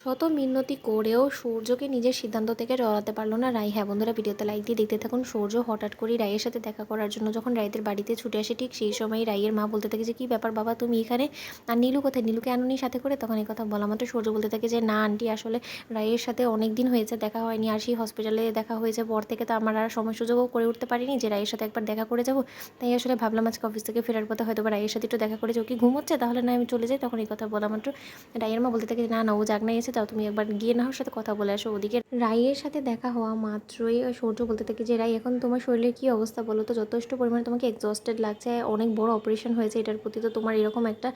শত মিনতি করেও সূর্যকে নিজের সিদ্ধান্ত থেকে টলাতে পারল না রাই। হ্যাঁ বন্ধুরা, ভিডিওতে লাইক দিয়ে দেখতে থাকুন। সূর্য হঠাৎ করেই রাইয়ের সাথে দেখা করার জন্য যখন রাইদের বাড়িতে ছুটে আসে, ঠিক সেই সময় রাইয়ের মা বলতে থাকে যে, কী ব্যাপার বাবা, তুমি এখানে? আর নীলু কোথায়? নীলুকে আনুনি সাথে করে? তখন এই কথা বলা মাত্র সূর্য বলতে থাকে যে, না আন্টি, আসলে রাইয়ের সাথে অনেক দিন হয়েছে দেখা হয়নি, আর সেই হসপিটালে দেখা হয়েছে পর থেকে তো আমার আর সময় সুযোগও করে উঠতে পারিনি যে রাইয়ের সাথে একবার দেখা করে যাবো। তাই আসলে ভাবলাম আজকে অফিস থেকে ফেরার পথে হয়তো বা রাইয়ের সাথে একটু দেখা করে যাও। কি ঘুমোচ্ছে? তাহলে না আমি চলে যাই। তখন এই কথা বলা মাত্র রাইয়ের মা বলতে থাকে, না না, ও জাগনাই এসে, তাও তুমি একবার গিয়ে না ওর সাথে কথা বলে আসো। ওদিকে রাইয়ের সাথে দেখা হওয়া মাত্রই সূর্য বলতে থাকে যে, রাই এখন তোমার শরীরের কী অবস্থা বলো তো? যথেষ্ট পরিমাণে তোমাকে এক্সস্টেড লাগছে, অনেক বড় অপারেশন হয়েছে, এটার প্রতি তো তোমার এরকম একটা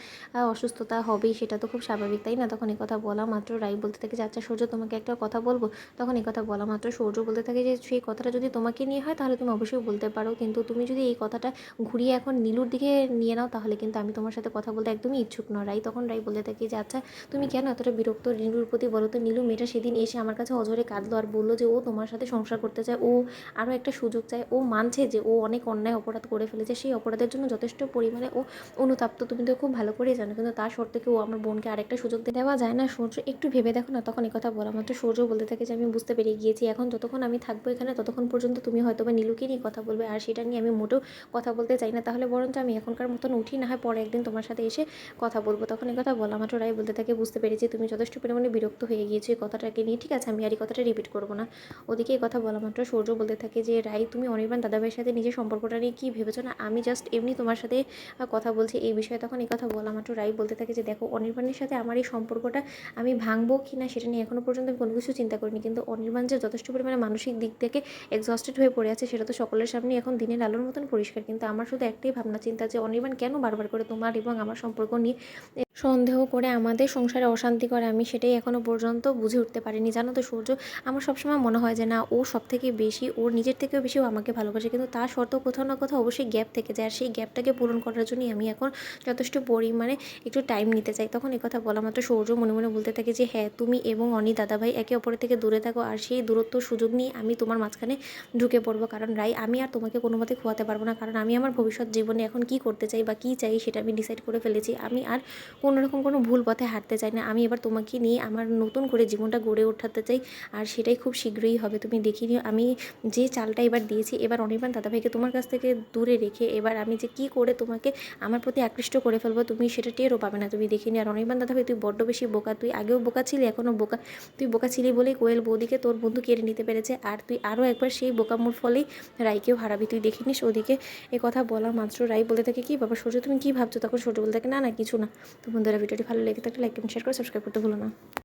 অসুস্থতা হবেই, সেটা তো খুব স্বাভাবিক, তাই না? তখন এই কথা বলা মাত্র রাই বলতে থাকে যে, আচ্ছা সূর্য, তোমাকে একটা কথা বলবো। তখন এই কথা বলা মাত্র সূর্য বলতে থাকে যে, সেই কথাটা যদি তোমাকে নিয়ে হয় তাহলে তুমি অবশ্যই বলতে পারো, কিন্তু তুমি যদি এই কথাটা ঘুরিয়ে এখন নীলুর দিকে নিয়ে নাও তাহলে কিন্তু আমি তোমার সাথে কথা বলতে একদমই ইচ্ছুক নয়। রাই তখন রাই বলতে থাকি যে, আচ্ছা তুমি কেন এতটা বিরক্ত নীলুর প্রতি বলো তো? নীলু মেয়েটা সেদিন এসে আমার কাছে অঝরে কাঁদলো আর বললো যে ও তোমার সাথে সংসার করতে চায়, ও আরও একটা সুযোগ চায়, ও মানছে যে ও অনেক অন্যায় অপরাধ করে ফেলেছে, সেই অপরাধের জন্য যথেষ্ট পরিমাণে ও অনুতাপ্ত, তুমি তো খুব ভালো করেই জানো, কিন্তু তার শর্তে কি ও আমার বোনকে আরেকটা সুযোগ দেওয়া যায় না? সূর্য, একটু ভেবে দেখো না। তখন এই কথা বলা মাত্র সূর্য বলতে থাকে যে, আমি বুঝতে পেরে গিয়েছি, এখন যতক্ষণ আমি থাকবো এখানে ততক্ষণ পর্যন্ত তুমি হয়তো বা নীলুকে নিয়ে কথা বলবে, আর সেটা নিয়ে আমি মোটেও কথা বলতে চাই না। তাহলে বরঞ্চ আমি এখনকার মতন উঠি, না হয় পরে একদিন তোমার সাথে এসে কথা বলবো। তখন এই কথা বলা মাত্র রাই বলতে থাকে, বুঝতে পেরেছি তুমি যথেষ্ট পরিমাণে বিরক্ত হয়ে গিয়েছো এই কথাটাকে নিয়ে, ঠিক আছে, আমি আর এই কথাটা রিপিট করবো না। ওদিকে এই কথা বলা মাত্র সূর্য বলতে থাকে যে, রাই তুমি অনির্বাণ দাদাভাইয়ের সাথে নিজের সম্পর্কটা নিয়ে কী ভেবেছো না? আমি জাস্ট এমনি তোমার সাথে কথা বলছি এই বিষয়ে। তখন এই কথা বলা মাত্র রাই বলতে থাকে যে, দেখো অনির্বাণের সাথে আমার এই সম্পর্কটা আমি ভাঙবো কি না সেটা নিয়ে এখনও পর্যন্ত আমি কোনো কিছু চিন্তা করিনি, কিন্তু অনির্বাণ যে যথেষ্ট পরিমাণে মানসিক দিক থেকে এক্সস্টেড হয়ে পড়ে আছে সেটা তো সকলের সামনে এখন দিনের আলোর মতন পরিষ্কার, কিন্তু আমার শুধু একটাই ভাবনা চিন্তা যে অনির্বাণ কেন বারবার করে তোমার এবং আমার সম্পর্ক নিয়ে সন্দেহ করে আমাদের সংসারে অশান্তি করে, আমি সেটাই এখনও পর্যন্ত বুঝে উঠতে পারিনি, জানো তো সূর্য? আমার সবসময় মনে হয় যে না, ও সব থেকে বেশি, ওর নিজের থেকেও বেশি ও আমাকে ভালোবাসে, কিন্তু তার সত্ত্বেও কোথাও না কোথাও অবশ্যই গ্যাপ থেকে যায়, আর সেই গ্যাপটাকে পূরণ করার জন্যই আমি এখন যথেষ্ট পরিমাণে একটু টাইম নিতে চাই। তখন কথা বলা মাত্র সূর্য মনে মনে বলতে থাকে যে, হ্যাঁ তুমি এবং অনি দাদাভাই একে অপরের থেকে দূরে থাকো, আর সেই দূরত্ব সুযোগ নিয়ে আমি তোমার মাঝখানে ঢুকে পড়বো, কারণ রাই আমি আর তোমাকে কোনো মতে খোয়াতে পারবো না, কারণ আমি আমার ভবিষ্যৎ জীবনে এখন কী করতে চাই বা কী চাই সেটা আমি ডিসাইড করে ফেলেছি। আমি আর কোনো রকম কোনো ভুল পথে হাঁটতে চাই না, আমি এবার তোমাকে নিয়ে আমার নতুন করে জীবনটা গড়ে ওঠাতে চাই, আর সেটাই খুব শীঘ্রই হবে। তুমি দেখে নিও আমি যে চালটা এবার দিয়েছি, এবার অনির্বাণ দাদাভাইকে তোমার কাছ থেকে দূরে রেখে এবার আমি যে কী করে তোমাকে আমার প্রতি আকৃষ্ট করে ফেলবো, তুমি সেটা টেরও পাবে না, তুমি দেখে নিও। আর অনির্বাণ দাদাভাই, তুই বড্ড বেশি বোকা, তুই আগেও বোকা ছিলি, এখনও বোকা। তুই বোকা ছিলি বলেই কোয়েল বৌদিকে তোর বন্ধু কেড়ে নিতে পেরেছে, আর তুই আরও একবার সেই বোকামোর ফলেই রাইকেও হারাবি, তুই দেখে নিস। ওদিকে এ কথা বলা মাত্র রাই বলে থাকে, কী বাবা সূর্য, তুমি কী ভাবছো? তখন সূর্য বলতে থাকে, না না কিছু না। তো বন্ধুরা, ভিডিওটি ভালো লেগে থাকলে লাইক কমেন্ট শেয়ার করে সাবস্ক্রাইব করতে ভুলো না।